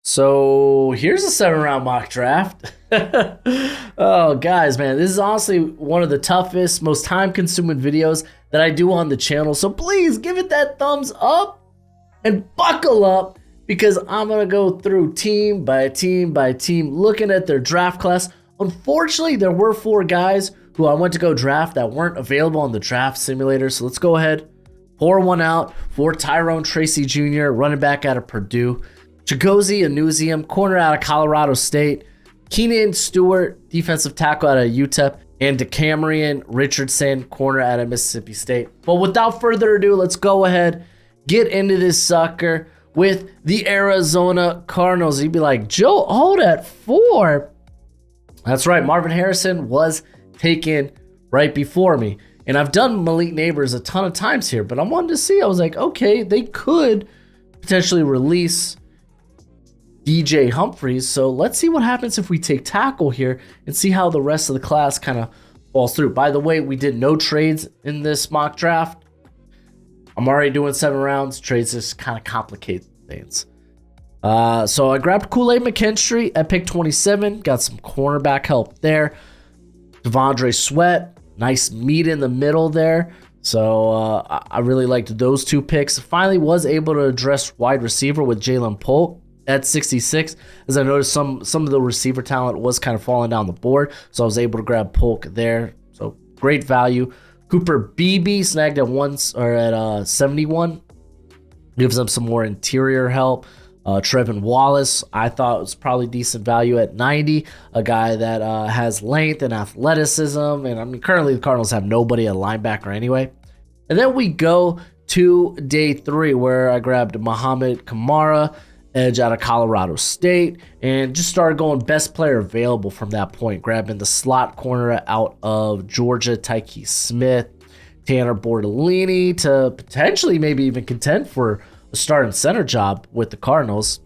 So here's a 7 round mock draft. Oh, guys, man, this is honestly one of the toughest, most time consuming videos that I do on the channel. So please give it that thumbs up and buckle up because I'm going to go through team by team by team looking at their draft class. Unfortunately, there were 4 guys who I went to go draft that weren't available on the draft simulator. So let's go ahead, pour one out for Tyrone Tracy Jr., running back out of Purdue. Chigozie Anuzium, corner out of Colorado State. Keenan Stewart, defensive tackle out of UTEP. And DeCamerion Richardson, corner out of Mississippi State. But without further ado, let's go ahead, get into this sucker with the Arizona Cardinals. You'd be like, Joe, hold at 4. That's right, Marvin Harrison was taken right before me. And I've done Malik Neighbors a ton of times here, but I wanted to see. I was like, okay, they could potentially release DJ Humphries. So let's see what happens if we take tackle here and see how the rest of the class kind of falls through. By the way, we did no trades in this mock draft. I'm already doing 7 rounds. Trades just kind of complicate things. So I grabbed Kool-Aid McKinstry at pick 27. Got some cornerback help there. Devondre Sweat. Nice meat in the middle there. So I really liked those 2 picks. Finally was able to address wide receiver with Jalen Polk at 66, as I noticed some of the receiver talent was kind of falling down the board, so I was able to grab Polk there. So great value. Cooper Beebe snagged at 71, gives them some more interior help. Trevin Wallace, I thought was probably decent value at 90, a guy that has length and athleticism, and I mean currently the Cardinals have nobody at linebacker anyway. And then we go to day 3 where I grabbed Muhammad Kamara, edge out of Colorado State, and just started going best player available from that point, grabbing the slot corner out of Georgia, Tyke Smith, Tanner Bortolini to potentially maybe even contend for a starting center job with the Cardinals.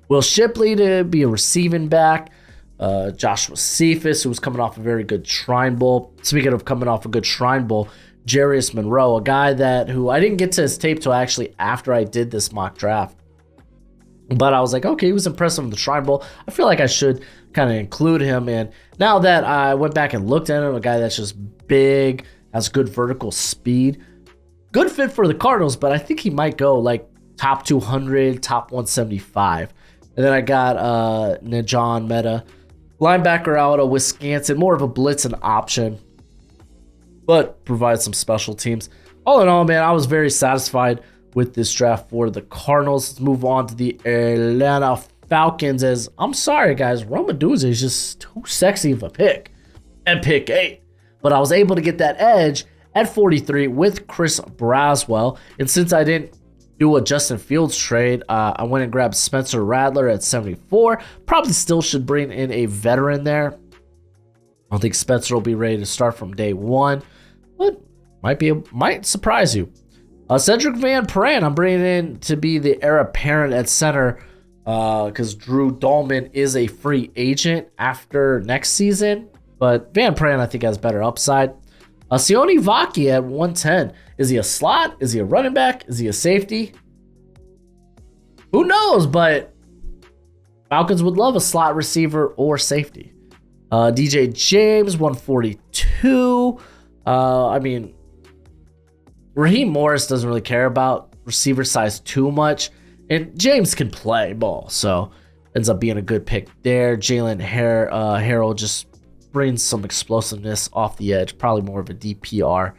Will Shipley to be a receiving back. Joshua Cephas, who was coming off a very good Shrine Bowl. Speaking of coming off a good Shrine Bowl, Jarius Monroe, a guy who I didn't get to his tape till actually after I did this mock draft. But I was like, okay, he was impressive in the Shrine Bowl. I feel like I should kind of include him. And now that I went back and looked at him, a guy that's just big, has good vertical speed, good fit for the Cardinals, but I think he might go like top 200, top 175. And then I got Najon Meta, linebacker out of Wisconsin, more of a blitz and option, but provides some special teams. All in all, man, I was very satisfied with this draft for the Cardinals. Let's move on to the Atlanta Falcons. As I'm sorry, guys, Rome Odunze is just too sexy of a pick at pick 8. But I was able to get that edge at 43 with Chris Braswell. And since I didn't do a Justin Fields trade, I went and grabbed Spencer Rattler at 74. Probably still should bring in a veteran there. I don't think Spencer will be ready to start from day 1, but might surprise you. Cedric Van Pran, I'm bringing in to be the heir apparent at center because Drew Dolman is a free agent after next season. But Van Pran, I think, has better upside. Sione Vaki at 110. Is he a slot? Is he a running back? Is he a safety? Who knows? But Falcons would love a slot receiver or safety. DJ James, 142. I mean, Raheem Morris doesn't really care about receiver size too much, and James can play ball, so ends up being a good pick there. Jalen Harrell just brings some explosiveness off the edge, probably more of a DPR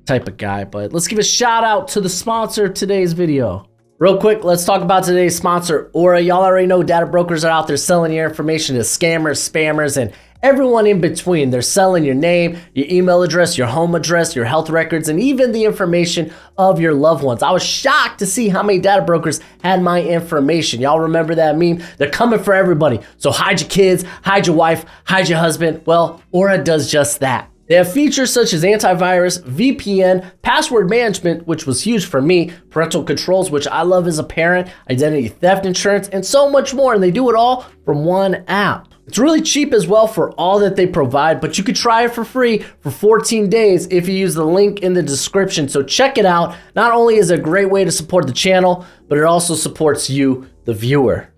type of guy. But let's give a shout out to the sponsor of today's video. Real quick, let's talk about today's sponsor, Aura. Y'all already know data brokers are out there selling your information to scammers, spammers, and everyone in between. They're selling your name, your email address, your home address, your health records, and even the information of your loved ones. I was shocked to see how many data brokers had my information. Y'all remember that meme? They're coming for everybody. So hide your kids, hide your wife, hide your husband. Well, Aura does just that. They have features such as antivirus, VPN, password management, which was huge for me, parental controls, which I love as a parent, identity theft insurance, and so much more. And they do it all from one app. It's really cheap as well for all that they provide, but you could try it for free for 14 days if you use the link in the description. So check it out. Not only is it a great way to support the channel, but it also supports you, the viewer.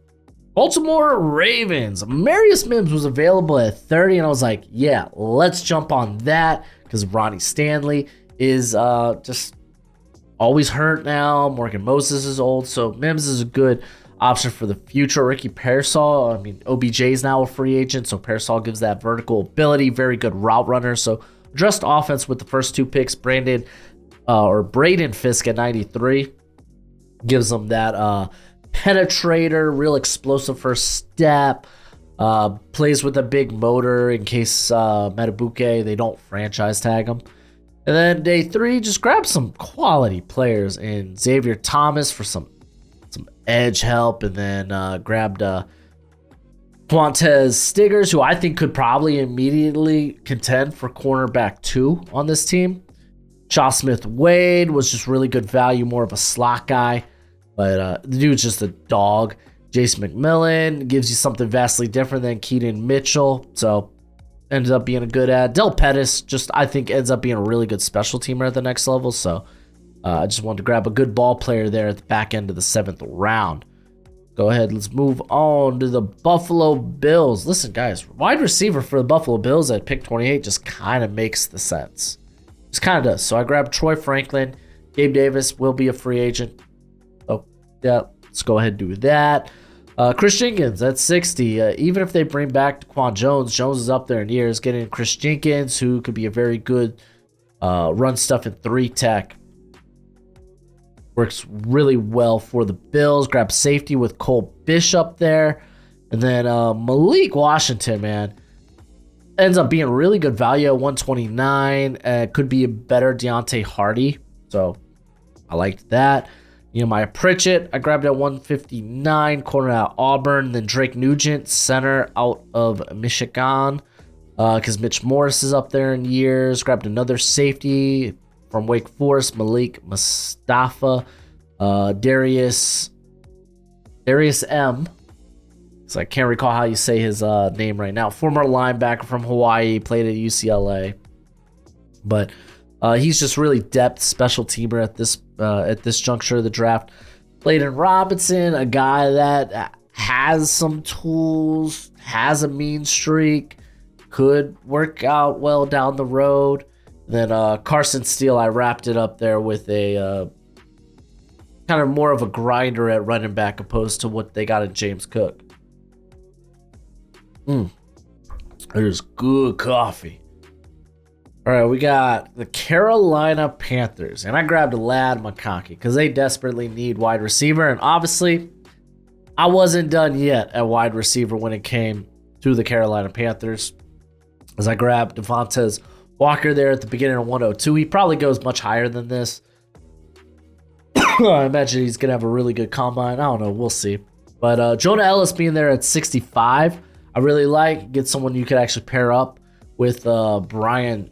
Baltimore Ravens. Marius Mims was available at 30, and I was like, yeah, let's jump on that because Ronnie Stanley is just always hurt now. Morgan Moses is old, so Mims is a good option for the future. Ricky Pearsall, I mean, OBJ is now a free agent, so Pearsall gives that vertical ability, very good route runner. So addressed offense with the first 2 picks. Braden Fisk at 93 gives them that penetrator, real explosive first step, plays with a big motor in case Matabuke, they don't franchise tag him. And then day 3, just grab some quality players in Xavier Thomas for some edge help, and then grabbed Quantez Stiggers, who I think could probably immediately contend for cornerback 2 on this team. Shaw Smith-Wade was just really good value, more of a slot guy, but the dude's just a dog. Jason McMillan gives you something vastly different than Keaton Mitchell, so ended up being a good ad. Del Pettis just, I think, ends up being a really good special teamer at the next level, so I just wanted to grab a good ball player there at the back end of the 7th round. Go ahead, let's move on to the Buffalo Bills. Listen, guys, wide receiver for the Buffalo Bills at pick 28 just kind of makes the sense. Just kind of does. So I grabbed Troy Franklin. Gabe Davis will be a free agent. Oh, yeah, let's go ahead and do that. Chris Jenkins at 60. Even if they bring back Daquan Jones, Jones is up there in years. Getting Chris Jenkins, who could be a very good run stuff in 3 tech. Works really well for the Bills. Grab safety with Cole Bishop there. And then Malik Washington, man, ends up being really good value at 129. Could be a better Deontay Hardy. So I liked that. Nehemiah Pritchett, I grabbed at 159. Corner at Auburn. Then Drake Nugent, center out of Michigan. Because Mitch Morris is up there in years. Grabbed another safety from Wake Forest, Malik Mustafa, Darius M. So I can't recall how you say his name right now. Former linebacker from Hawaii, played at UCLA, but he's just really depth special teamer at this juncture of the draft. Clayton Robinson, a guy that has some tools, has a mean streak, could work out well down the road. Then Carson Steele, I wrapped it up there with a kind of more of a grinder at running back opposed to what they got in James Cook. There's good coffee. All right, we got the Carolina Panthers, and I grabbed Lad McConkey because they desperately need wide receiver, and obviously I wasn't done yet at wide receiver when it came to the Carolina Panthers, as I grabbed Devontae Walker there at the beginning of 102. He probably goes much higher than this. I imagine he's going to have a really good combine. I don't know. We'll see. But Jonah Ellis being there at 65, I really like. Get someone you could actually pair up with Brian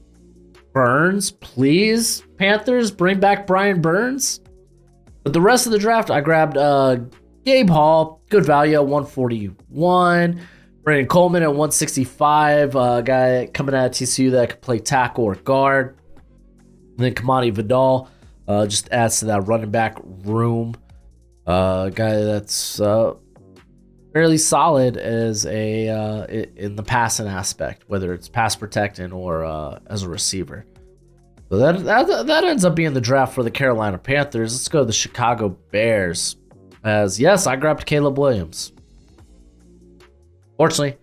Burns. Please, Panthers, bring back Brian Burns. But the rest of the draft, I grabbed Gabe Hall. Good value at 141. Brandon Coleman at 165, a guy coming out of TCU that could play tackle or guard. And then Kamani Vidal just adds to that running back room. A guy that's fairly solid as in the passing aspect, whether it's pass protecting or as a receiver. So that ends up being the draft for the Carolina Panthers. Let's go to the Chicago Bears. As yes, I grabbed Caleb Williams. Fortunately,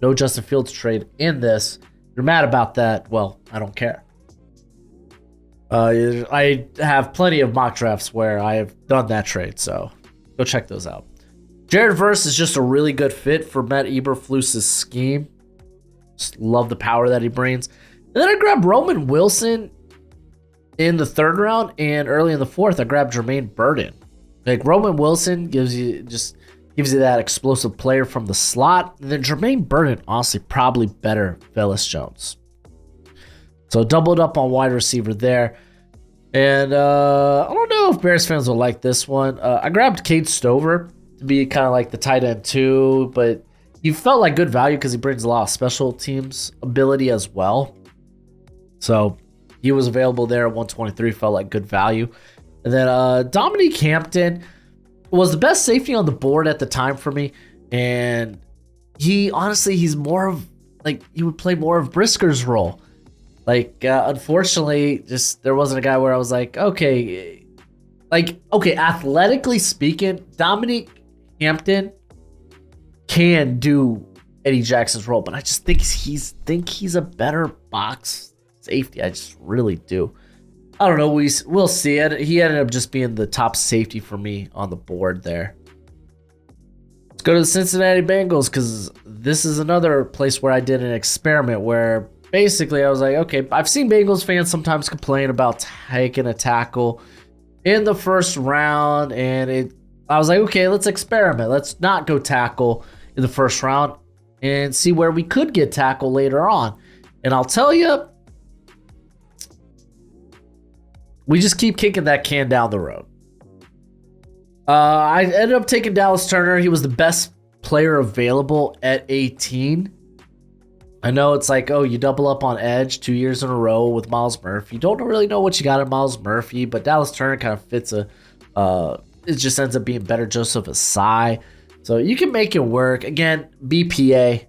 no Justin Fields trade in this. If you're mad about that, well, I don't care. I have plenty of mock drafts where I have done that trade, so go check those out. Jared Verse is just a really good fit for Matt Eberflus's scheme. Just love the power that he brings. And then I grabbed Roman Wilson in the 3rd round, and early in the 4th, I grabbed Jermaine Burton. Like, Roman Wilson gives you that explosive player from the slot. And then Jermaine Burton, honestly, probably better Velus Jones. So doubled up on wide receiver there. And I don't know if Bears fans will like this one. I grabbed Cade Stover to be kind of like the tight end too, but he felt like good value because he brings a lot of special teams ability as well. So he was available there at 123, felt like good value. And then Dominique Hampton was the best safety on the board at the time for me. And he's more of like, he would play more of Brisker's role. Like, unfortunately, just there wasn't a guy where I was like, okay, athletically speaking, Dominique Hampton can do Eddie Jackson's role, but I just think he's a better box safety. I just really do. I don't know. We'll see it. He ended up just being the top safety for me on the board there. Let's go to the Cincinnati Bengals, because this is another place where I did an experiment where basically I was like, okay, I've seen Bengals fans sometimes complain about taking a tackle in the first round, and I was like, okay, let's experiment. Let's not go tackle in the first round and see where we could get tackle later on. And I'll tell you, we just keep kicking that can down the road. I ended up taking Dallas Turner. He was the best player available at 18. I know it's like, oh, you double up on edge 2 years in a row with Myles Murphy. You don't really know what you got in Myles Murphy, but Dallas Turner kind of fits it just ends up being better Joseph Asai. So you can make it work. Again, BPA.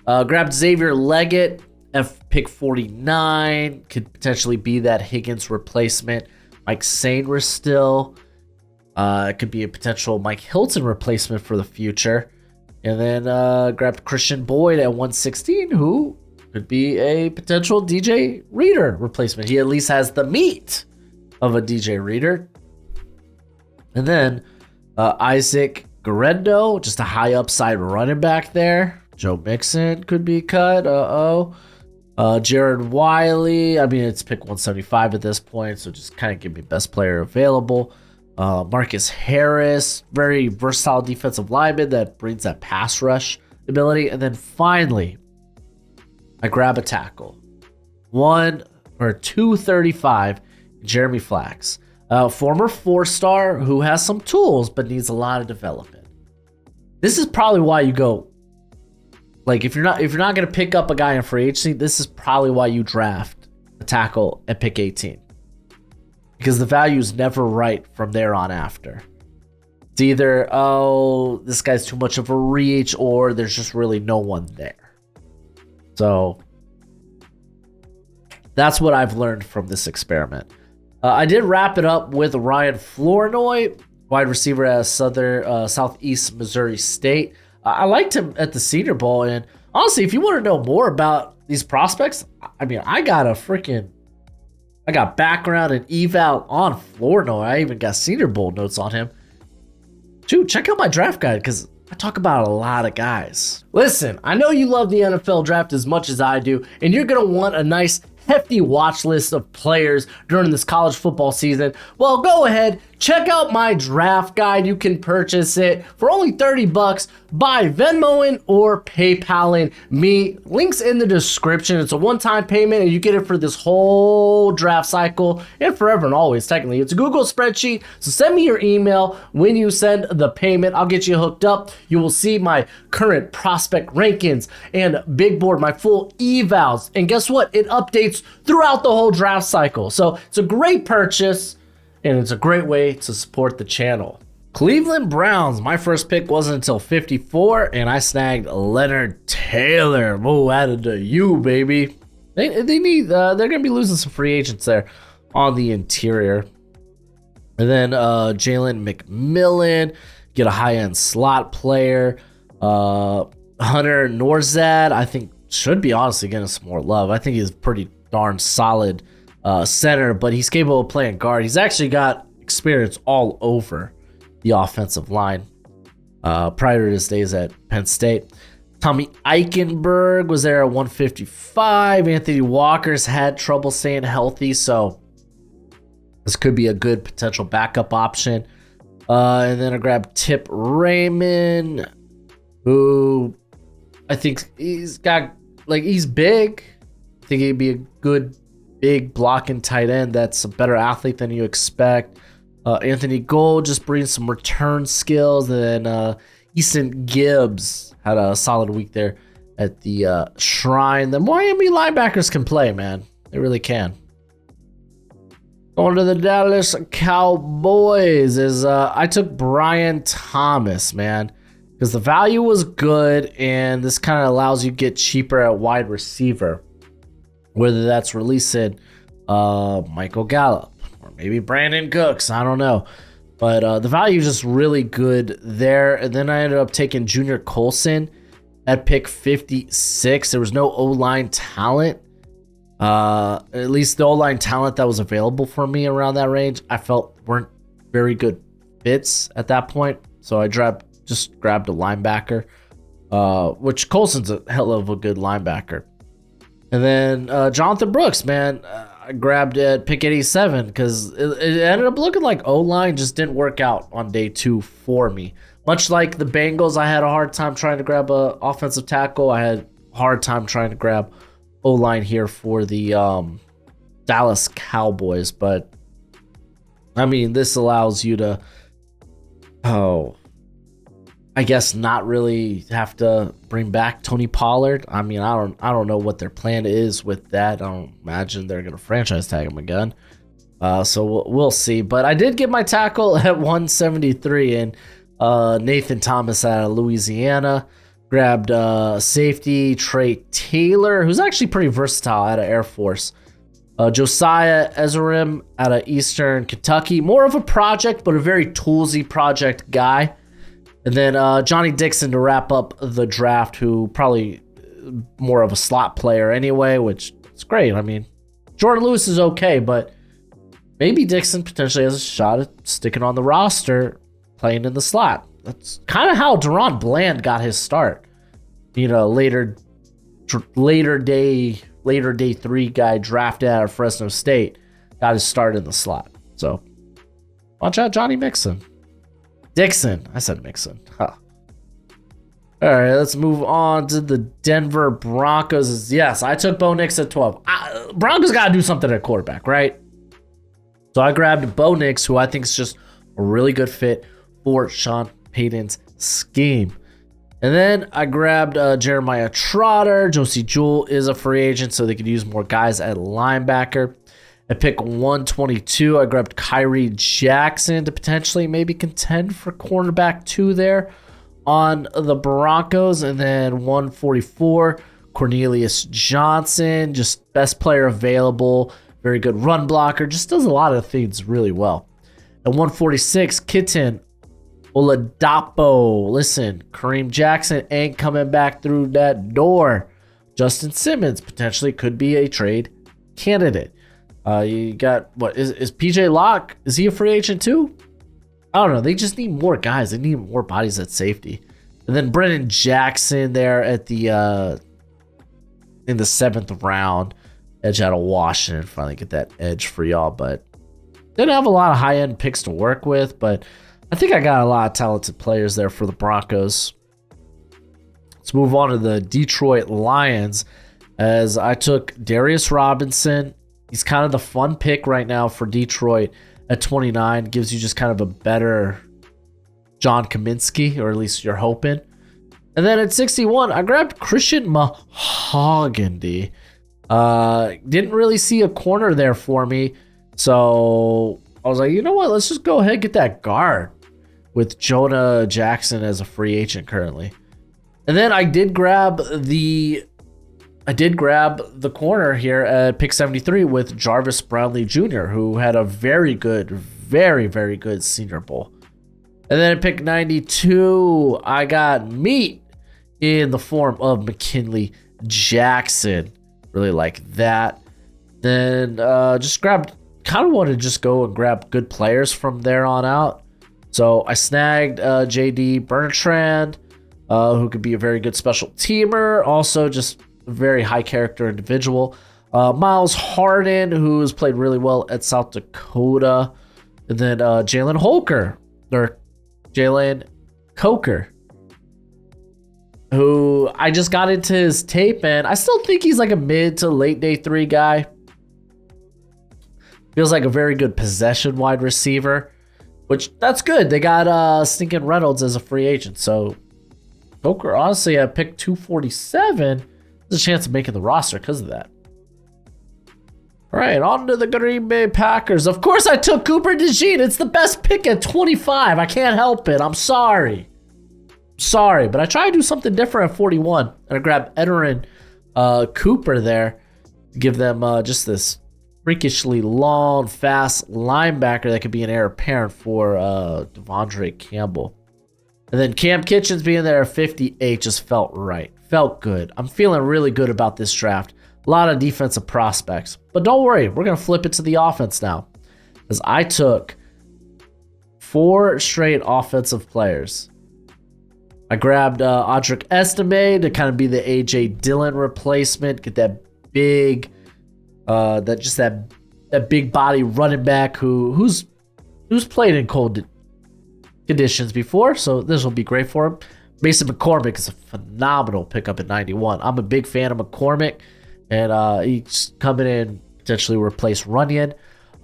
Grabbed Xavier Leggett at pick 49. Could potentially be that Higgins replacement. Mike Sainris still. It could be a potential Mike Hilton replacement for the future. And then grabbed Christian Boyd at 116, who could be a potential DJ Reader replacement. He at least has the meat of a DJ Reader. And then Isaac Guerrero, just a high upside running back there. Joe Mixon could be cut. Jared Wiley. I mean, it's pick 175 at this point, so just kind of give me best player available. Marcus Harris, very versatile defensive lineman that brings that pass rush ability. And then finally, I grab a tackle. 235, Jeremy Flax. Former 4-star who has some tools but needs a lot of development. This is probably why you go, like, if you're not going to pick up a guy in free agency, this is probably why you draft a tackle at pick 18. Because the value is never right from there on after. It's either, oh, this guy's too much of a reach, or there's just really no one there. So that's what I've learned from this experiment. I did wrap it up with Ryan Flournoy, wide receiver at Southeast Missouri State. I liked him at the Senior Bowl, and honestly, if you want to know more about these prospects, I mean, I got background and eval on Flournoy. I even got Senior Bowl notes on him. Dude, check out my draft guide, because I talk about a lot of guys. Listen, I know you love the NFL draft as much as I do, and you're going to want a nice hefty watch list of players during this college football season. Well, go ahead, check out my draft guide. You can purchase it for only $30 by Venmoing or PayPaling me. Links in the description. It's a one-time payment, and you get it for this whole draft cycle and forever and always. Technically, it's a Google spreadsheet. So send me your email when you send the payment. I'll get you hooked up. You will see my current prospect rankings and big board, my full evals. And guess what? It updates throughout the whole draft cycle. So it's a great purchase, and it's a great way to support the channel. Cleveland Browns. My first pick wasn't until 54, and I snagged Leonard Taylor. Whoa, added to you, baby. They need. They're gonna be losing some free agents there on the interior. And then Jalen McMillan, get a high-end slot player. Hunter Norzad, I think, should be honestly getting some more love. I think he's pretty darn solid center, but he's capable of playing guard. He's actually got experience all over the offensive line prior to his days at Penn State. Tommy Eichenberg was there at 155. Anthony Walker's had trouble staying healthy, so this could be a good potential backup option. And then I grabbed Tip Raymond, who I think he's big. I think he'd be a good big blocking tight end that's a better athlete than you expect. Anthony Gold just brings some return skills. And then Easton Gibbs had a solid week there at the Shrine. The Miami linebackers can play, man. They really can. Going to the Dallas Cowboys is I took Brian Thomas, man. because the value was good, and this kind of allows you to get cheaper at wide receiver, whether that's releasing Michael Gallup or maybe Brandon Cooks. I don't know. But the value is just really good there. And then I ended up taking Junior Colson at pick 56. There was no O-line talent. At least the O-line talent that was available for me around that range, I felt weren't very good fits at that point. So I just grabbed a linebacker, which Colson's a hell of a good linebacker. And then Jonathan Brooks, man, I grabbed at pick 87 because it ended up looking like O-line just didn't work out on day 2 for me. Much like the Bengals, I had a hard time trying to grab a offensive tackle. I had a hard time trying to grab O-line here for the Dallas Cowboys. But, I mean, this allows you to, I guess not really have to bring back Tony Pollard. I mean, I don't know what their plan is with that. I don't imagine they're gonna franchise tag him again. So we'll see. But I did get my tackle at 173, and Nathan Thomas out of Louisiana. Grabbed safety Trey Taylor, who's actually pretty versatile out of Air Force. Josiah Ezerim out of Eastern Kentucky. More of a project, but a very toolsy project guy. And then Johnny Dixon to wrap up the draft, who probably more of a slot player anyway, which is great. I mean, Jordan Lewis is okay, but maybe Dixon potentially has a shot at sticking on the roster, playing in the slot. That's kind of how Deron Bland got his start. You know, later day 3 guy drafted out of Fresno State got his start in the slot. So watch out, Johnny Dixon. I said Mixon. Huh. All right, let's move on to the Denver Broncos. Yes, I took Bo Nix at 12. Broncos got to do something at quarterback, right? So I grabbed Bo Nix, who I think is just a really good fit for Sean Payton's scheme. And then I grabbed Jeremiah Trotter. Josie Jewell is a free agent, so they could use more guys at linebacker. At pick 122, I grabbed Kyrie Jackson to potentially maybe contend for cornerback 2 there on the Broncos. And then 144, Cornelius Johnson, just best player available, very good run blocker, just does a lot of things really well. At 146, Kitten Oladapo. Listen, Kareem Jackson ain't coming back through that door. Justin Simmons potentially could be a trade candidate. You got, what, is PJ Locke, is he a free agent too? I don't know. They just need more guys. They need more bodies at safety. And then Brennan Jackson there at the in the 7th round. Edge out of Washington. Finally get that edge for y'all. But didn't have a lot of high-end picks to work with. But I think I got a lot of talented players there for the Broncos. Let's move on to the Detroit Lions, as I took Darius Robinson. He's kind of the fun pick right now for Detroit at 29. Gives you just kind of a better John Kaminsky, or at least you're hoping. And then at 61, I grabbed Christian Mahogany. Didn't really see a corner there for me. So I was like, you know what? Let's just go ahead and get that guard with Jonah Jackson as a free agent currently. And then I did grab the corner here at pick 73 with Jarvis Brownlee Jr., who had a very good Senior Bowl. And then at pick 92, I got meat in the form of McKinley Jackson. Really like that. Then just grabbed, kind of wanted to just go and grab good players from there on out. So I snagged J.D. Bertrand, who could be a very good special teamer. Also just a very high character individual. Miles Harden, who's played really well at South Dakota. And then Jalen Coker, who I just got into his tape, and I still think he's like a mid to late day 3 guy. Feels like a very good possession wide receiver, which that's good. They got Stinkin' Reynolds as a free agent. So Coker, honestly, at pick 247, there's a chance of making the roster because of that. All right, on to the Green Bay Packers. Of course, I took Cooper DeJean. It's the best pick at 25. I can't help it. I'm sorry. Sorry, but I tried to do something different at 41. And I grabbed Edgerrin Cooper there to give them just this freakishly long, fast linebacker that could be an heir apparent for Devondre Campbell. And then Cam Kitchens being there at 58 just felt right. Felt good. I'm feeling really good about this draft. A lot of defensive prospects. But don't worry, we're going to flip it to the offense now. Because I took 4 straight offensive players. I grabbed Audric Estime to kind of be the A.J. Dillon replacement. Get that big, that big body running back who's played in cold conditions before. So this will be great for him. Mason McCormick is a phenomenal pickup at 91. I'm a big fan of McCormick. And he's coming in potentially replace Runyon.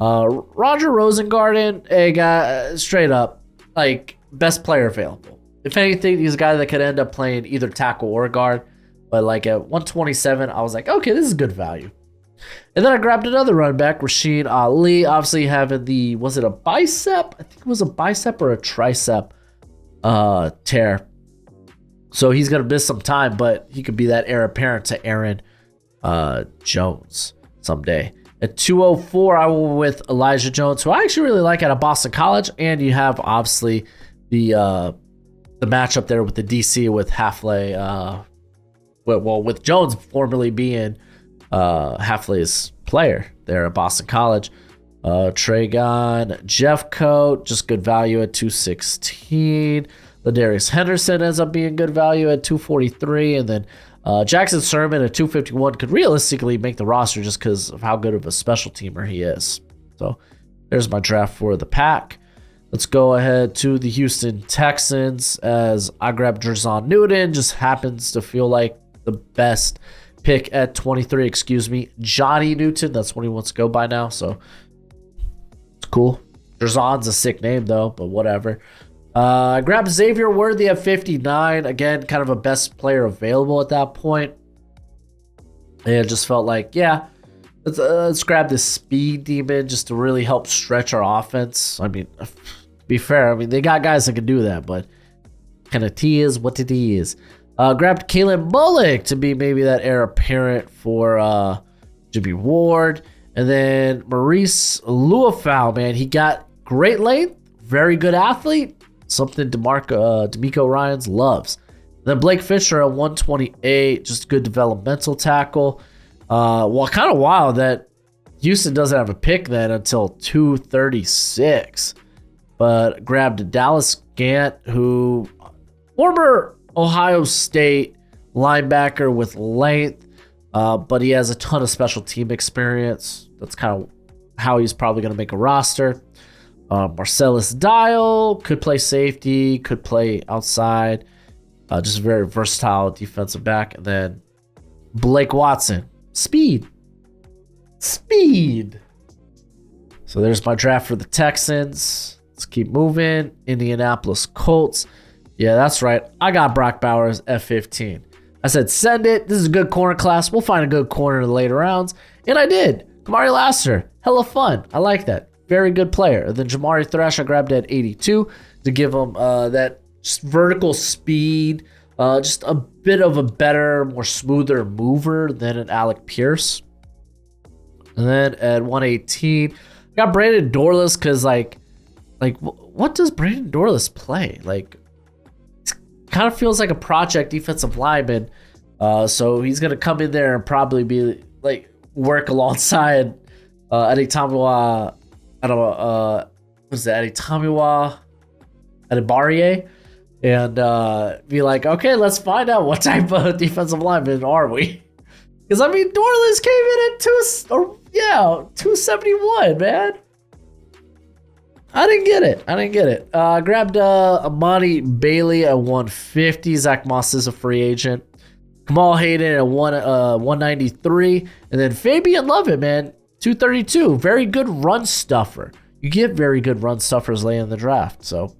Roger Rosengarten, a guy straight up, like, best player available. If anything, he's a guy that could end up playing either tackle or guard. But like at 127, I was like, okay, this is good value. And then I grabbed another running back, Rasheen Ali, obviously having was it a bicep? I think it was a bicep or a tricep tear. So he's going to miss some time, but he could be that heir apparent to Aaron Jones someday. At 204, I went with Elijah Jones, who I actually really like out of Boston College. And you have obviously the matchup there with the DC with Hafley, with Jones formerly being Hafley's player there at Boston College. Tragon Jeffcoat, just good value at 216. Ladarius Henderson ends up being good value at 243. And then Jackson Sermon at 251 could realistically make the roster just because of how good of a special teamer he is. So there's my draft for the pack. Let's go ahead to the Houston Texans as I grabbed Jerzon Newton. Just happens to feel like the best pick at 23. Johnny Newton. That's what he wants to go by now. So it's cool. Jerzon's a sick name though, but whatever. I grabbed Xavier Worthy at 59. Again, kind of a best player available at that point. And it just felt like, yeah, let's grab this speed demon just to really help stretch our offense. I mean, to be fair, they got guys that can do that, but kind of T is what it is. Grabbed Kalen Bullock to be maybe that heir apparent for Jimmy Ward. And then Maurice Luafau, man, he got great length, very good athlete. Something D'Amico Ryans loves. Then Blake Fisher at 128, just good developmental tackle. Kind of wild that Houston doesn't have a pick then until 236. But grabbed Dallas Gant, who former Ohio State linebacker with length, but he has a ton of special team experience. That's kind of how he's probably going to make a roster. Marcellus Dial could play safety, could play outside. Just a very versatile defensive back. And then Blake Watson. Speed. So there's my draft for the Texans. Let's keep moving. Indianapolis Colts. Yeah, that's right. I got Brock Bowers at 15. I said, send it. This is a good corner class. We'll find a good corner in the later rounds. And I did. Kamari Lassiter. Hella fun. I like that. Very good player. And then Jamari Thrash I grabbed at 82 to give him that just vertical speed, just a bit of a better, more smoother mover than an Alec Pierce. And then at 118, got Brandon Dorless because like what does Brandon Dorless play? Like, it kind of feels like a project defensive lineman. So he's gonna come in there and probably be like work alongside Eddie Tamiwa. Eddie Tamiwa Adibariye, and be like, okay, let's find out what type of defensive lineman are we? Because Dorless came in at 271, man. I didn't get it. Grabbed Amani Bailey at 150. Zach Moss is a free agent. Kamal Hayden at 193, and then Fabian Lovett, man. 232, very good run stuffer. You get very good run stuffers late in the draft, so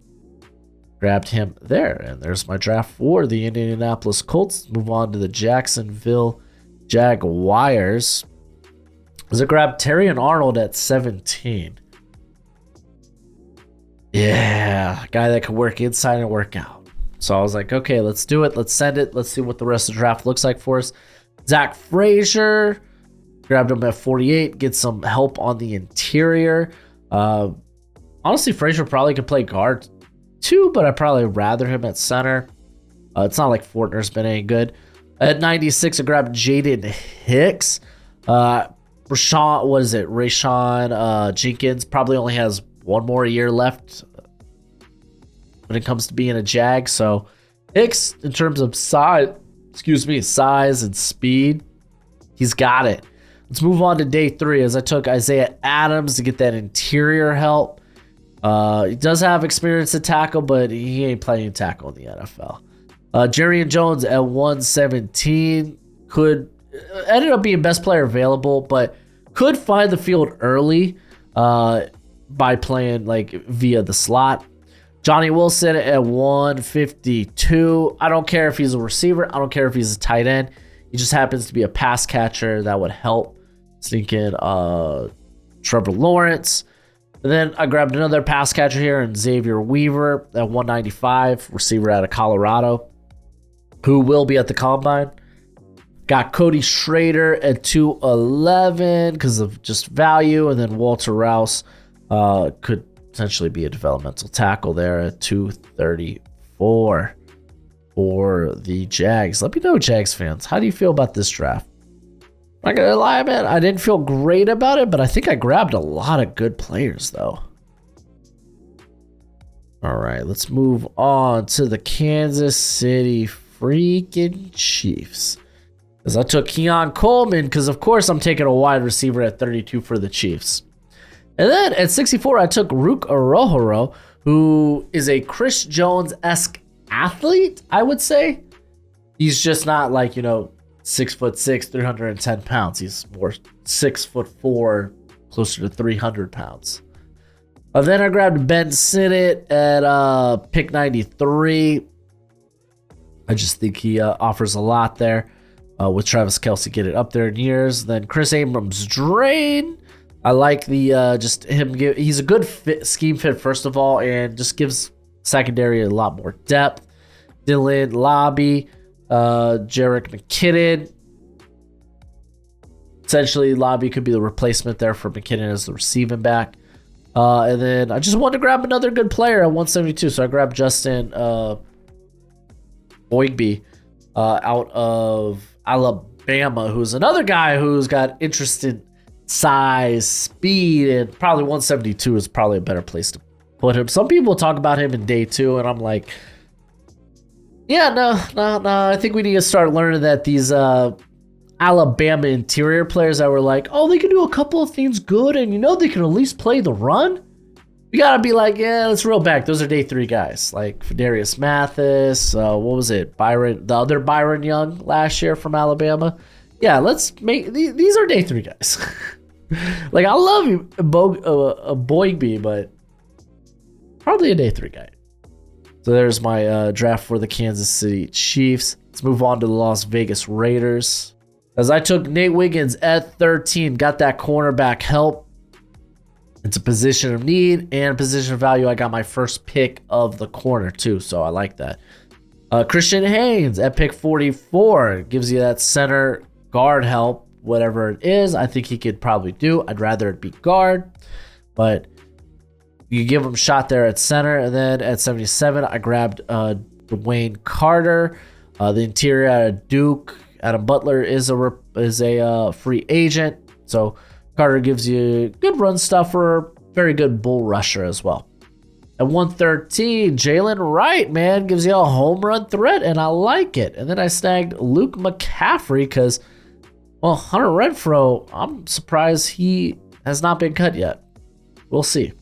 grabbed him there. And there's my draft for the Indianapolis Colts. Move on to the Jacksonville Jaguars. As I grabbed Terry and Arnold at 17. Yeah, guy that can work inside and work out. So I was like, okay, let's do it. Let's send it. Let's see what the rest of the draft looks like for us. Zach Frazier, grabbed him at 48, get some help on the interior. Honestly, Frazier probably could play guard too, but I'd probably rather him at center. It's not like Fortner's been any good. At 96, I grabbed Jaden Hicks. Rayshon Jenkins probably only has one more year left when it comes to being a Jag. So Hicks, in terms of size and speed, he's got it. Let's move on to day 3 as I took Isaiah Adams to get that interior help. He does have experience at tackle, but he ain't playing tackle in the NFL. Jerry Jones at 117 ended up being best player available, but could find the field early by playing like via the slot. Johnny Wilson at 152. I don't care if he's a receiver. I don't care if he's a tight end. He just happens to be a pass catcher that would help. Sneak in Trevor Lawrence. And then I grabbed another pass catcher here in Xavier Weaver at 195, receiver out of Colorado, who will be at the Combine. Got Cody Schrader at 211 because of just value. And then Walter Rouse could potentially be a developmental tackle there at 234 for the Jags. Let me know, Jags fans, how do you feel about this draft? I'm not gonna lie, man, I didn't feel great about it, but I think I grabbed a lot of good players, though. All right, let's move on to the Kansas City freaking Chiefs. Because I took Keon Coleman, because of course I'm taking a wide receiver at 32 for the Chiefs. And then at 64, I took Rook Orohoro, who is a Chris Jones-esque athlete, I would say. He's just not like, 6'6", 310 pounds. He's more 6'4", closer to 300 pounds. Then I grabbed Ben Sinnott at pick 93. I just think he offers a lot there. With Travis Kelce getting up there in years. Then Chris Abrams-Drain. I like the just him. He's a good scheme fit, first of all, and just gives secondary a lot more depth. Dylan Lobby. Jerick McKinnon. Essentially, Lobby could be the replacement there for McKinnon as the receiving back. And then I just wanted to grab another good player at 172, so I grabbed Justin Boygby out of Alabama, who's another guy who's got interesting size, speed, and probably 172 is probably a better place to put him. Some people talk about him in day 2, and I'm like, yeah, no. I think we need to start learning that these Alabama interior players that were like, oh, they can do a couple of things good, and they can at least play the run. You gotta be like, yeah, let's reel back. Those are day 3 guys, like Fadarius Mathis. What was it? The other Byron Young last year from Alabama. Yeah, let's make these are day 3 guys. Like, I love you, Boygby, but probably a day 3 guy. So there's my draft for the Kansas City Chiefs. Let's move on to the Las Vegas Raiders. As I took Nate Wiggins at 13, got that cornerback help. It's a position of need and position of value. I got my first pick of the corner too, so I like that. Christian Haynes at pick 44 gives you that center guard help, whatever it is. I think he could probably do. I'd rather it be guard, but you give him a shot there at center. And then at 77, I grabbed Dwayne Carter, the interior out of Duke. Adam Butler is a free agent, so Carter gives you good run stuffer, very good bull rusher as well. At 113, Jalen Wright, man, gives you a home run threat, and I like it. And then I snagged Luke McCaffrey because, well, Hunter Renfrow, I'm surprised he has not been cut yet. We'll see.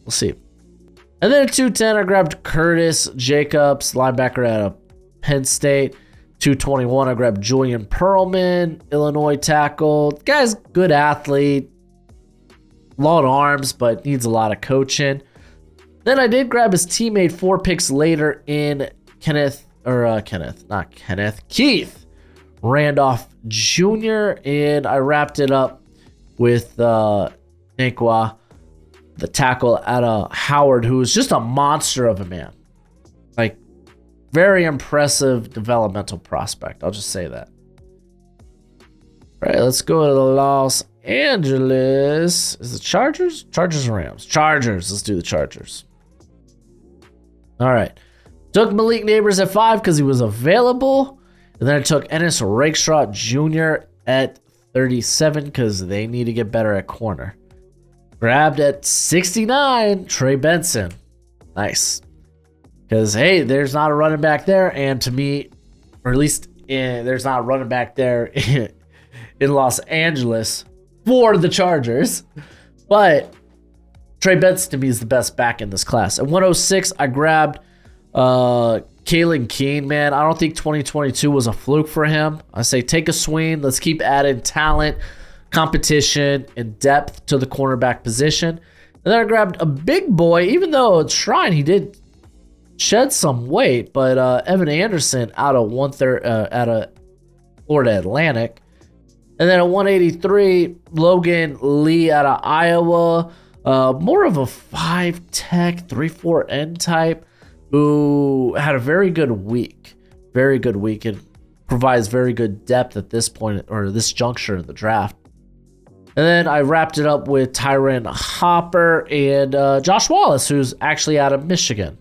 And then at 210, I grabbed Curtis Jacobs, linebacker out of Penn State. 221, I grabbed Julian Pearlman, Illinois tackle. The guy's good athlete, long arms, but needs a lot of coaching. Then I did grab his teammate 4 picks later in Keith Randolph Jr., and I wrapped it up with Nankwa, the tackle out of Howard, who is just a monster of a man. Like, very impressive developmental prospect. I'll just say that. All right, let's go to the Los Angeles. Is it Chargers? Chargers or Rams? Chargers. Let's do the Chargers. All right. Took Malik Neighbors at 5 because he was available. And then I took Ennis Rakestraw Jr. at 37 because they need to get better at corner. Grabbed at 69, Trey Benson. Nice. Because, hey, there's not a running back there. And to me, or at least there's not a running back there in Los Angeles for the Chargers. But Trey Benson to me is the best back in this class. At 106, I grabbed Kalen Keene, man. I don't think 2022 was a fluke for him. I say take a swing. Let's keep adding talent, competition, and depth to the cornerback position. And then I grabbed a big boy, even though at Shrine he did shed some weight, but Evan Anderson out of Florida Atlantic. And then at 183, Logan Lee out of Iowa. More of a 5 tech, 3-4 end type who had a very good week. Very good week and provides very good depth at this point or this juncture in the draft. And then I wrapped it up with Tyron Hopper and Josh Wallace, who's actually out of Michigan.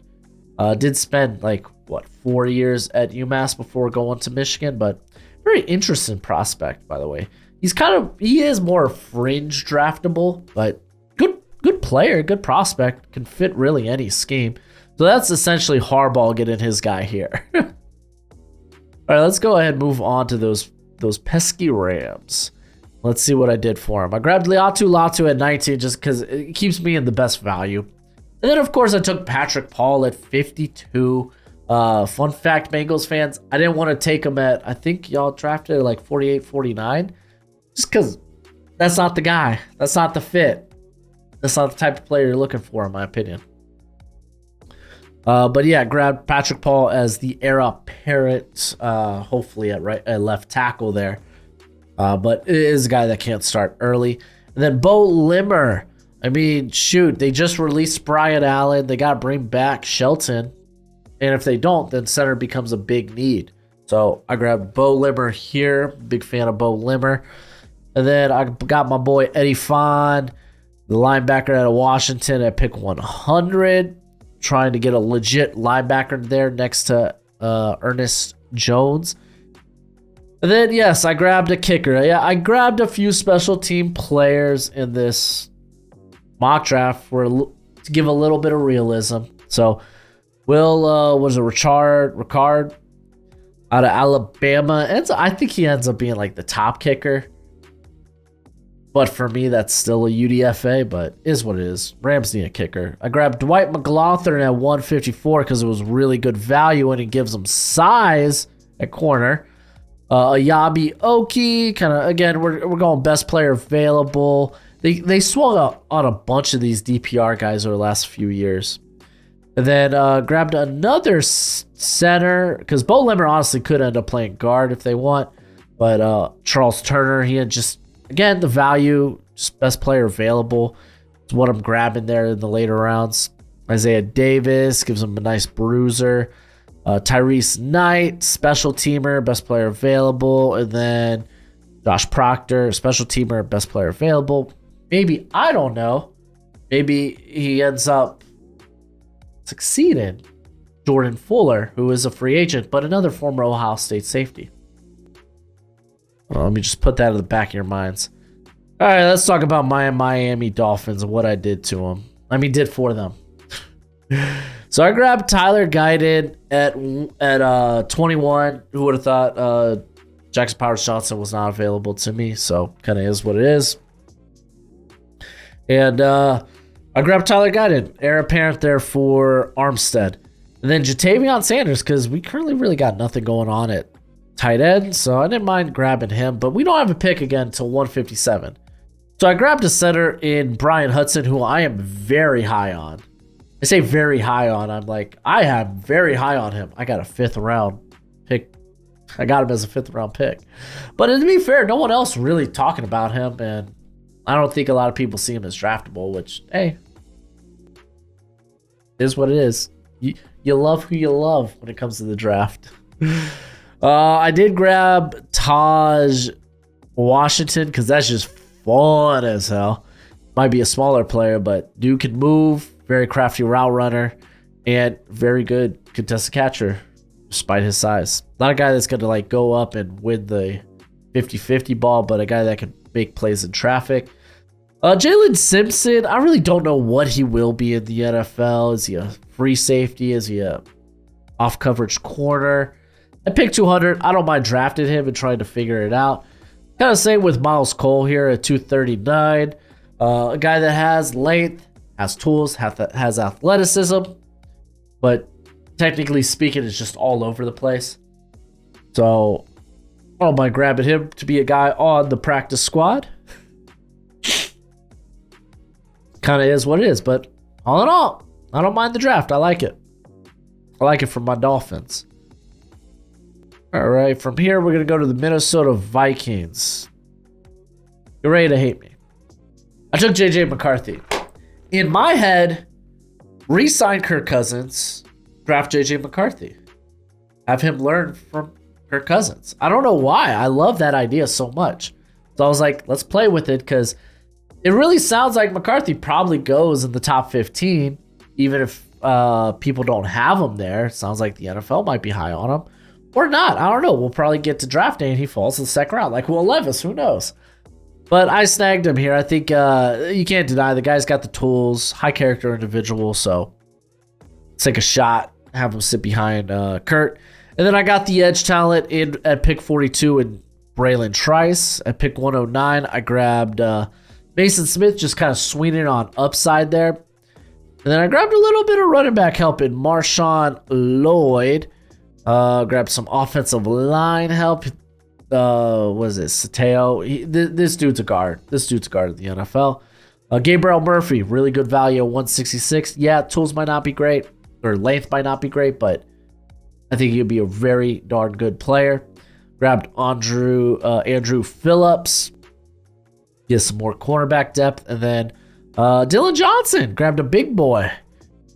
Did spend 4 years at UMass before going to Michigan, but very interesting prospect, by the way. He is more fringe draftable, but good player, good prospect, can fit really any scheme. So that's essentially Harbaugh getting his guy here. All right, let's go ahead and move on to those pesky Rams. Let's see what I did for him. I grabbed Latu at 19 just because it keeps me in the best value. And then, of course, I took Patrick Paul at 52. Fun fact, Bengals fans, I didn't want to take him at, I think y'all drafted at 48, 49. Just because that's not the guy. That's not the fit. That's not the type of player you're looking for, in my opinion. But yeah, grabbed Patrick Paul as the heir apparent, hopefully at left tackle there. But it is a guy that can't start early. And then Bo Limmer. I mean, shoot, they just released Brian Allen. They got to bring back Shelton. And if they don't, then center becomes a big need. So I grabbed Bo Limmer here. Big fan of Bo Limmer. And then I got my boy Eddie Fond, the linebacker out of Washington at pick 100. Trying to get a legit linebacker there next to Ernest Jones. And then, yes, I grabbed a kicker. Yeah, I grabbed a few special team players in this mock draft to give a little bit of realism. So, Ricard out of Alabama. I think he ends up being the top kicker. But for me, that's still a UDFA, but is what it is. Rams need a kicker. I grabbed Dwight McLaughlin at 154 because it was really good value and it gives them size at corner. Ayabi Oki, kind of, again, we're going best player available. They swung up on a bunch of these DPR guys over the last few years. And then grabbed another center because Bo Limmer honestly could end up playing guard if they want. But Charles Turner, he had just, again, the value, just best player available is what I'm grabbing there in the later rounds. Isaiah Davis gives him a nice bruiser. Tyrese Knight, special teamer, best player available. And then Josh Proctor, special teamer, best player available. Maybe, I don't know. Maybe he ends up succeeding Jordan Fuller, who is a free agent, but another former Ohio State safety. Well, let me just put that in the back of your minds. All right, let's talk about my Miami Dolphins and what I did to them. Did for them. So I grabbed Tyler Guyton at 21. Who would have thought Jackson Powers Johnson was not available to me? So kind of is what it is. And I grabbed Tyler Guyton, heir apparent there for Armstead. And then Jatavion Sanders, because we currently really got nothing going on at tight end, so I didn't mind grabbing him, but we don't have a pick again until 157. So I grabbed a center in Brian Hudson, who I am very high on. I say very high on. I am very high on him. I got a 5th round pick. I got him as a 5th round pick. But to be fair, no one else really talking about him, and I don't think a lot of people see him as draftable, which, hey, is what it is. You love who you love when it comes to the draft. I did grab Taj Washington because that's just fun as hell. Might be a smaller player, but dude can move, very crafty route runner, and very good contested catcher despite his size. Not a guy that's going to like go up and win the 50-50 ball, but a guy that can make plays in traffic. Jalen Simpson, I really don't know what he will be in the NFL. Is he a free safety? Is he a off coverage corner? I picked 200. I don't mind drafting him and trying to figure it out. Kind of same with Miles Cole here at 239. A guy that has length, has tools, has athleticism, but technically speaking, is just all over the place. So I don't mind grabbing him to be a guy on the practice squad. Kind of is what it is, but all in all, I don't mind the draft. I like it. I like it from my Dolphins. All right, from here, we're going to go to the Minnesota Vikings. You're ready to hate me. I took J.J. McCarthy. In my head, re-sign Kirk Cousins, draft J.J. McCarthy. Have him learn from Kirk Cousins. I don't know why. I love that idea so much. So I was like, let's play with it because it really sounds like McCarthy probably goes in the top 15, even if people don't have him there. It sounds like the NFL might be high on him. Or not. I don't know. We'll probably get to draft day and he falls in the second round. Like Will Levis. Who knows? But I snagged him here. I think you can't deny the guy's got the tools. High character individual. So let's take a shot. Have him sit behind Kurt. And then I got the edge talent at pick 42 in Braylon Trice. At pick 109, I grabbed Mason Smith, just kind of swinging on upside there. And then I grabbed a little bit of running back help in Marshawn Lloyd. Grabbed some offensive line help. What is it? Sateo. This dude's a guard. This dude's a guard in the NFL. Gabriel Murphy, really good value, 166. Yeah, tools might not be great, or length might not be great, but I think he'd be a very darn good player. Grabbed Andrew Phillips. Get some more cornerback depth. And then Dylan Johnson. Grabbed a big boy.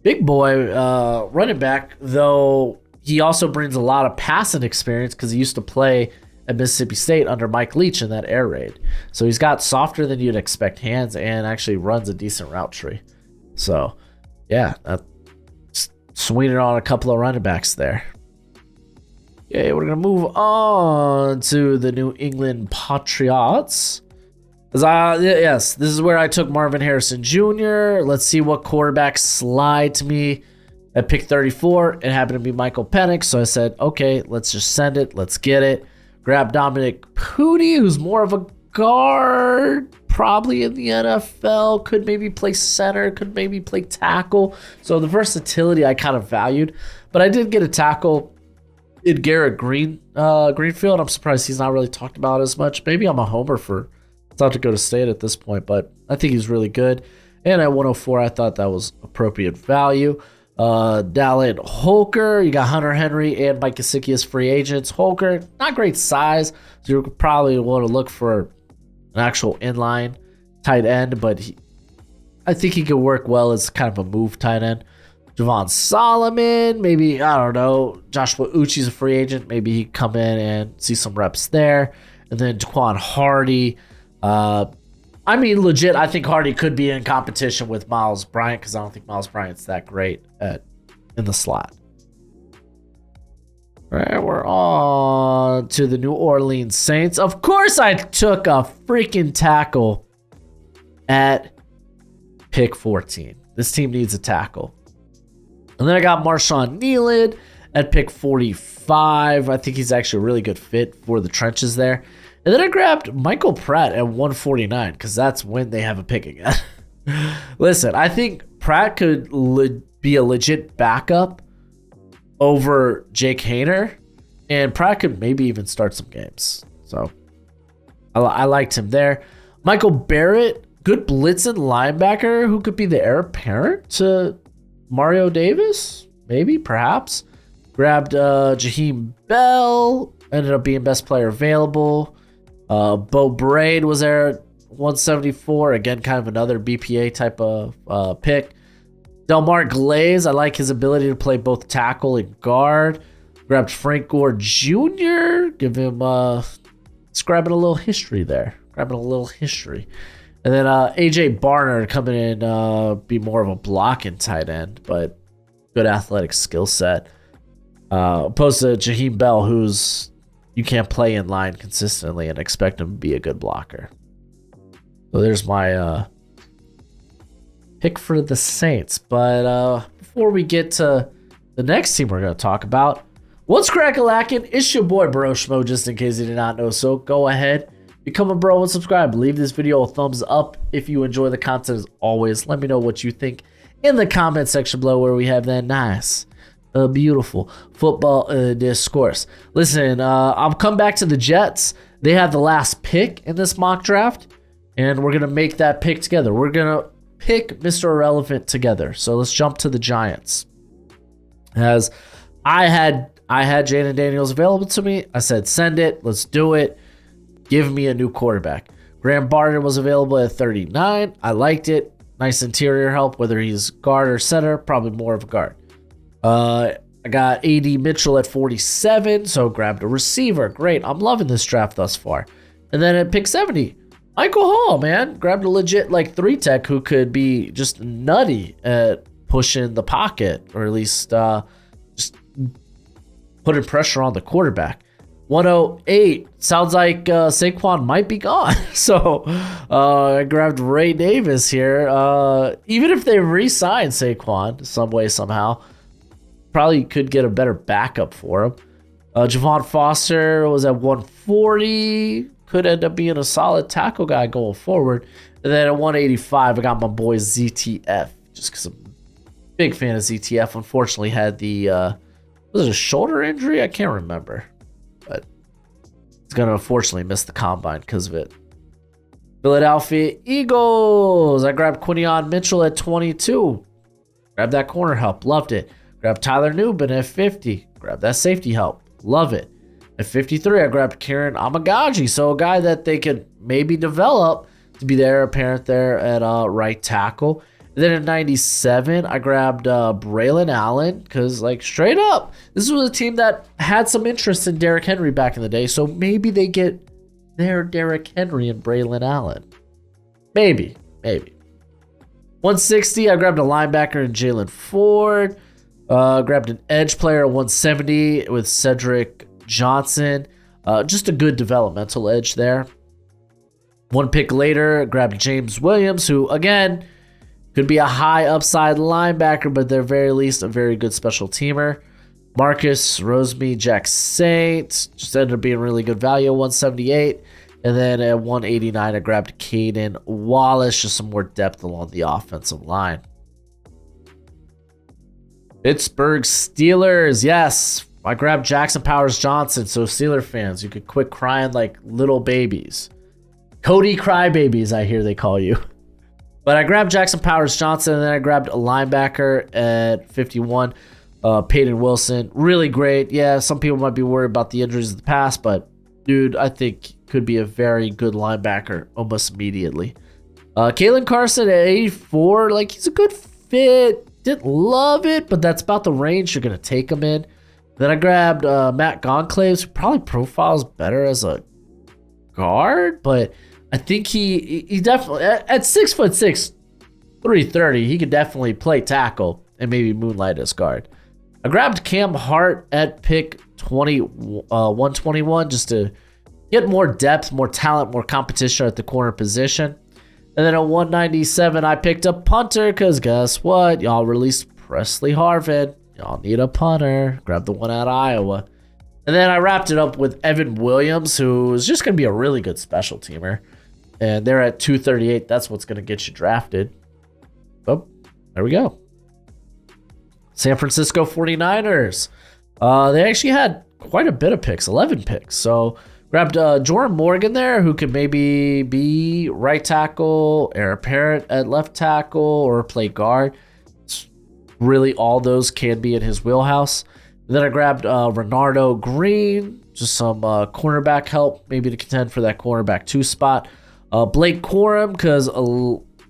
Big boy running back, though he also brings a lot of passing experience because he used to play at Mississippi State under Mike Leach in that air raid. So he's got softer than you'd expect hands and actually runs a decent route tree. So, yeah, swinging on a couple of running backs there. Okay, we're going to move on to the New England Patriots. Yes, this is where I took Marvin Harrison Jr. Let's see what quarterbacks slide to me. At pick 34, it happened to be Michael Penix, so I said, okay, let's just send it. Let's get it. Grab Dominic Pooty, who's more of a guard, probably in the NFL. Could maybe play center, could maybe play tackle. So the versatility I kind of valued. But I did get a tackle in Garrett Greenfield. I'm surprised he's not really talked about as much. Maybe I'm a homer for South Dakota State at this point, but I think he's really good. And at 104, I thought that was appropriate value. Dallin Holker, you got Hunter Henry and Mike Gesicki as free agents. Holker, not great size, so you probably want to look for an actual inline tight end, but I think he could work well as kind of a move tight end. Javon Solomon, maybe, I don't know. Joshua Uchi's a free agent. Maybe he come in and see some reps there. And then Daquan Hardy. I mean, legit, I think Hardy could be in competition with Miles Bryant because I don't think Miles Bryant's that great in the slot. All right, we're on to the New Orleans Saints. Of course, I took a freaking tackle at pick 14. This team needs a tackle. And then I got Marshawn Nealon at pick 45. I think he's actually a really good fit for the trenches there. And then I grabbed Michael Pratt at 149 because that's when they have a pick again. Listen, I think Pratt could be a legit backup over Jake Haener, and Pratt could maybe even start some games. So I liked him there. Michael Barrett, good blitzing linebacker who could be the heir apparent to Mario Davis, maybe, perhaps. Grabbed Jaheim Bell, ended up being best player available. Bo Braid was there at 174. Again, kind of another BPA type of pick. Delmar Glaze, I like his ability to play both tackle and guard. Grabbed Frank Gore Jr. Give him, just grabbing a little history there. Grabbing a little history. And then AJ Barner coming in, be more of a blocking tight end, but good athletic skill set. Opposed to Jaheim Bell, who's you can't play in line consistently and expect him to be a good blocker. So there's my pick for the Saints. But before we get to the next team we're going to talk about, what's crack-a-lackin'? It's your boy Broshmo, just in case you did not know. So go ahead, become a bro and subscribe. Leave this video a thumbs up if you enjoy the content. As always, let me know what you think in the comment section below, where we have that nice, beautiful football discourse. Listen, I'll come back to the Jets. They have the last pick in this mock draft, and we're going to make that pick together. We're going to pick Mr. Irrelevant together. So let's jump to the Giants. As I had Jaden Daniels available to me. I said, send it. Let's do it. Give me a new quarterback. Graham Barton was available at 39. I liked it. Nice interior help, whether he's guard or center, probably more of a guard. I got A.D. Mitchell at 47, so grabbed a receiver. Great. I'm loving this draft thus far. And then at pick 70, Michael Hall, man. Grabbed a legit like 3-tech who could be just nutty at pushing the pocket, or at least just putting pressure on the quarterback. 108, sounds like Saquon might be gone. So I grabbed Ray Davis here. Even if they re-sign Saquon some way, somehow, probably could get a better backup for him. Javon Foster was at 140. Could end up being a solid tackle guy going forward. And then at 185, I got my boy ZTF, just because I'm a big fan of ZTF. Unfortunately, had the was it a shoulder injury? I can't remember, but he's gonna unfortunately miss the combine because of it. Philadelphia Eagles. I grabbed Quinion Mitchell at 22. Grabbed that corner help, loved it. Grabbed Tyler Nubin at 50. Grabbed that safety help, love it. At 53, I grabbed Kieran Amagaji, so a guy that they could maybe develop to be their apparent there at right tackle. And then at 97, I grabbed Braylon Allen because, like, straight up, this was a team that had some interest in Derrick Henry back in the day, so maybe they get their Derrick Henry and Braylon Allen. Maybe. 160, I grabbed a linebacker in Jalen Ford. Grabbed an edge player at 170 with Cedric Johnson. Just a good developmental edge there. One pick later, grabbed James Williams, who, again, could be a high upside linebacker, but at the very least, a very good special teamer. Marcus Rosemy Jack Saint just ended up being really good value at 178. And then at 189, I grabbed Caden Wallace, just some more depth along the offensive line. Pittsburgh Steelers, yes. I grabbed Jackson Powers Johnson, so Steeler fans, you could quit crying like little babies. Cody Crybabies, I hear they call you. But I grabbed Jackson Powers Johnson, and then I grabbed a linebacker at 51, Peyton Wilson. Really great. Yeah, some people might be worried about the injuries of the past, but dude, I think could be a very good linebacker almost immediately. Kalen Carson at 84, like, he's a good fit. Didn't love it, but that's about the range you're going to take him in. Then I grabbed Matt Goncalves, who probably profiles better as a guard, but I think he definitely, at 6'6", 330, he could definitely play tackle and maybe moonlight as guard. I grabbed Cam Hart at pick 121 just to get more depth, more talent, more competition at the corner position. And then at 197, I picked a punter because guess what? Y'all released Presley Harvin. Y'all need a punter. Grab the one out of Iowa. And then I wrapped it up with Evan Williams, who is just going to be a really good special teamer. And they're at 238. That's what's going to get you drafted. Oh, there we go. San Francisco 49ers. They actually had quite a bit of picks, 11 picks. So grabbed Jordan Morgan there, who could maybe be right tackle, heir apparent at left tackle, or play guard. Really, all those can be in his wheelhouse. And then I grabbed Renardo Green, just some cornerback help, maybe to contend for that cornerback 2 spot. Blake Corum, because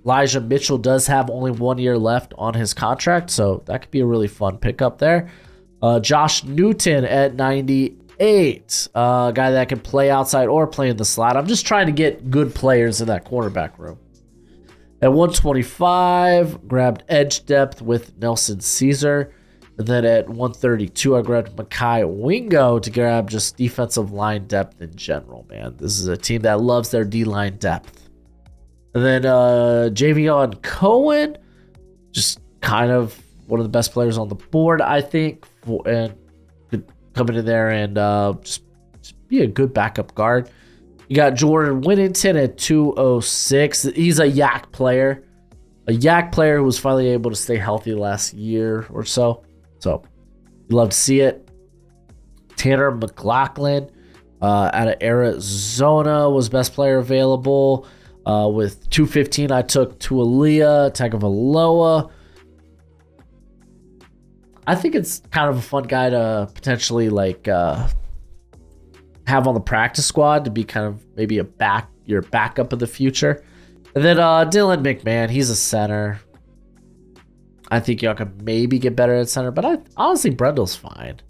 Elijah Mitchell does have only 1 year left on his contract, so that could be a really fun pickup there. Josh Newton at 98, a guy that can play outside or play in the slot. I'm just trying to get good players in that cornerback room. At 125, grabbed edge depth with Nelson Caesar. And then at 132, I grabbed Mekhi Wingo to grab just defensive line depth in general, man. This is a team that loves their D-line depth. And then Javion Cohen, just kind of one of the best players on the board, I think, and could come into there and just be a good backup guard. You got Jordan Whittington at 206. He's a yak player. A yak player who was finally able to stay healthy the last year or so. So, you love to see it. Tanner McLaughlin out of Arizona was best player available. With 215, I took Tualia Tagovailoa. I think it's kind of a fun guy to potentially have on the practice squad to be kind of maybe your backup of the future. And then Dylan McMahon, he's a center. I think y'all could maybe get better at center, but honestly, Brendel's fine.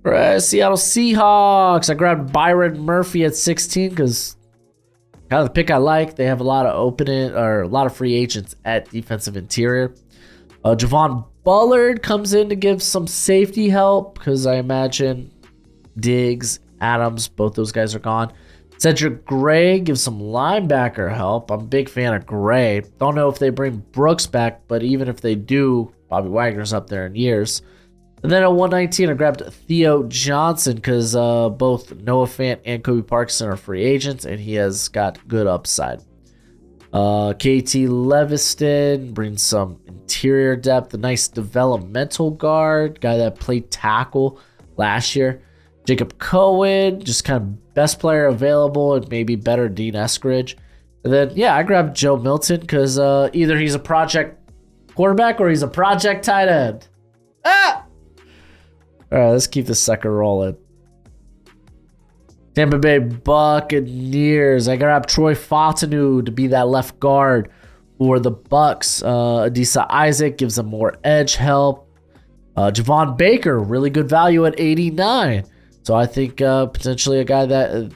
Right, Seattle Seahawks. I grabbed Byron Murphy at 16 because kind of the pick I like. They have a lot of free agents at defensive interior. Javon Bullard comes in to give some safety help because I imagine Diggs, Adams, both those guys are gone. Cedric Gray gives some linebacker help. I'm a big fan of Gray. Don't know if they bring Brooks back, but even if they do, Bobby Wagner's up there in years. And then at 119, I grabbed Theo Johnson because both Noah Fant and Kobe Parkinson are free agents, and he has got good upside. KT Leviston brings some interior depth, a nice developmental guard, guy that played tackle last year. Jacob Cohen, just kind of best player available and maybe better Dean Eskridge. And then, yeah, I grabbed Joe Milton because either he's a project quarterback or he's a project tight end. Ah! All right, let's keep this sucker rolling. Tampa Bay Buccaneers. I grabbed Troy Fautanu to be that left guard for the Bucs. Adisa Isaac gives them more edge help. Javon Baker, really good value at 89. So I think potentially a guy that,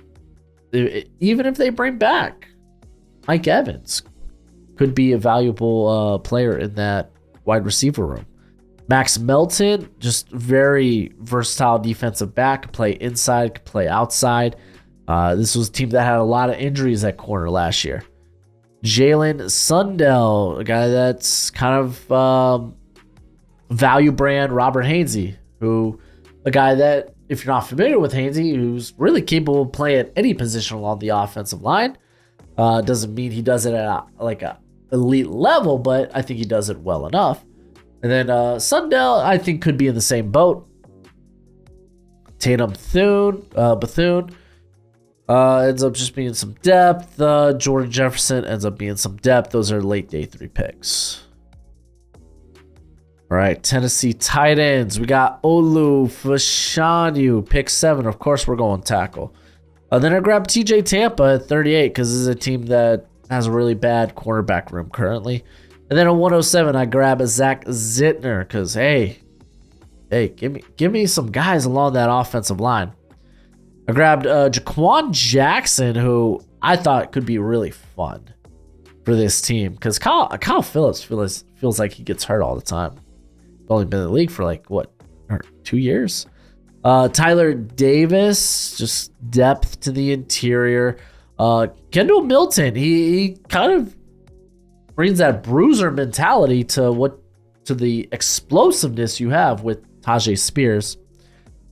even if they bring back Mike Evans, could be a valuable player in that wide receiver room. Max Melton, just very versatile defensive back, could play inside, could play outside. This was a team that had a lot of injuries at corner last year. Jalen Sundell, a guy that's kind of value brand Robert Hainsey, a guy that, if you're not familiar with Hainsey, who's really capable of playing at any position along the offensive line. Doesn't mean he does it at a elite level, but I think he does it well enough. And then Sundell, I think, could be in the same boat. Tatum Bethune ends up just being some depth. Jordan Jefferson ends up being some depth. Those are late day 3 picks. All right, Tennessee Titans. We got Olu Fashanu, pick 7. Of course, we're going tackle. Then I grabbed TJ Tampa at 38 because this is a team that has a really bad cornerback room currently. And then at 107, I grab Zach Zittner because, hey, give me some guys along that offensive line. I grabbed Jaquan Jackson, who I thought could be really fun for this team because Kyle Phillips feels like he gets hurt all the time. Only been in the league for 2 years. Tyler Davis, just depth to the interior. Kendall Milton, he kind of brings that bruiser mentality to the explosiveness you have with Tajay Spears.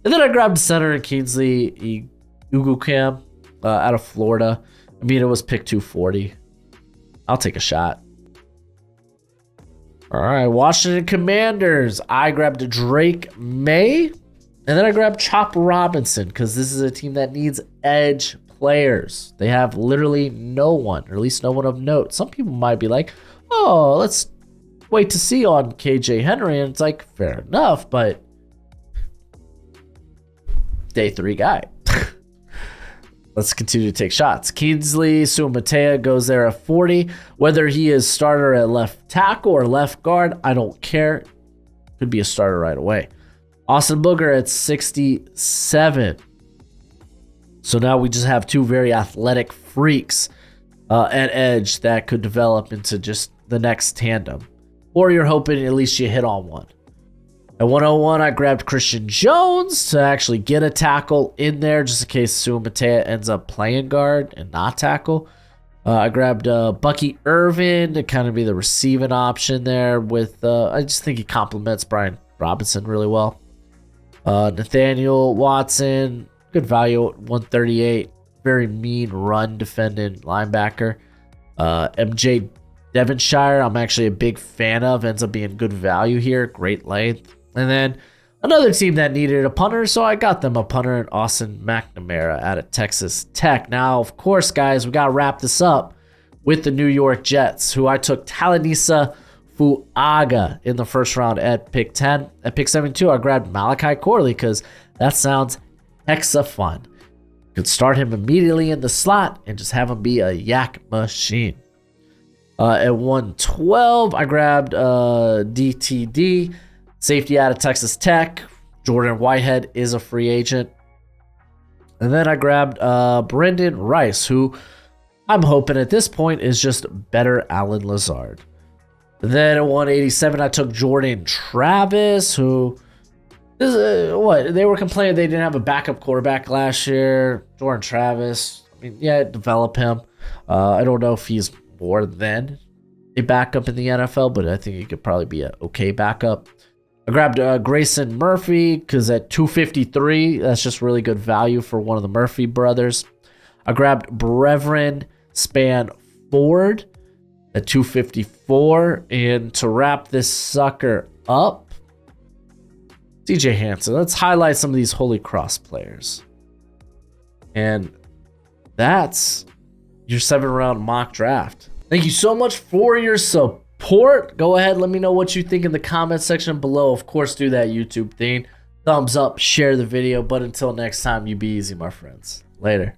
And then I grabbed center Kingsley Ugukam out of Florida. I mean, it was pick 240. I'll take a shot. All right, Washington Commanders. I grabbed Drake May, and then I grabbed Chop Robinson because this is a team that needs edge players. They have literally no one, or at least no one of note. Some people might be like, oh, let's wait to see on KJ Henry, and it's like, fair enough, but day 3 guy. let's continue to take shots. Kingsley Suamatea goes there at 40. Whether he is starter at left tackle or left guard, I don't care. Could be a starter right away. Austin Booger at 67. So now we just have two very athletic freaks at edge that could develop into just the next tandem. Or you're hoping at least you hit on one. At 101, I grabbed Christian Jones to actually get a tackle in there just in case Suamatea ends up playing guard and not tackle. I grabbed Bucky Irvin to kind of be the receiving option there with, I just think he complements Brian Robinson really well. Nathaniel Watson, good value at 138. Very mean run defending linebacker. MJ Devonshire, I'm actually a big fan of. Ends up being good value here. Great length. And then another team that needed a punter, so I got them a punter in Austin McNamara out of Texas Tech. Now, of course, guys, we got to wrap this up with the New York Jets, who I took Talanisa Fuaga in the first round at pick 10. At pick 72, I grabbed Malachi Corley because that sounds hexa fun. You could start him immediately in the slot and just have him be a yak machine. At 112, I grabbed DTD, safety out of Texas Tech. Jordan Whitehead is a free agent. And then I grabbed Brendan Rice, who I'm hoping at this point is just better Alan Lazard. Then at 187, I took Jordan Travis, who they were complaining they didn't have a backup quarterback last year. Jordan Travis, I mean, yeah, develop him. I don't know if he's more than a backup in the NFL, but I think he could probably be an okay backup. I grabbed Grayson Murphy because at 253, that's just really good value for one of the Murphy brothers. I grabbed Brevin Span Ford at 254. And to wrap this sucker up, CJ Hansen. Let's highlight some of these Holy Cross players. And that's your 7th-round mock draft. Thank you so much for your support. Go ahead, let me know what you think in the comment section below. Of course, do that YouTube thing. Thumbs up, share the video. But until next time, you be easy, my friends. Later.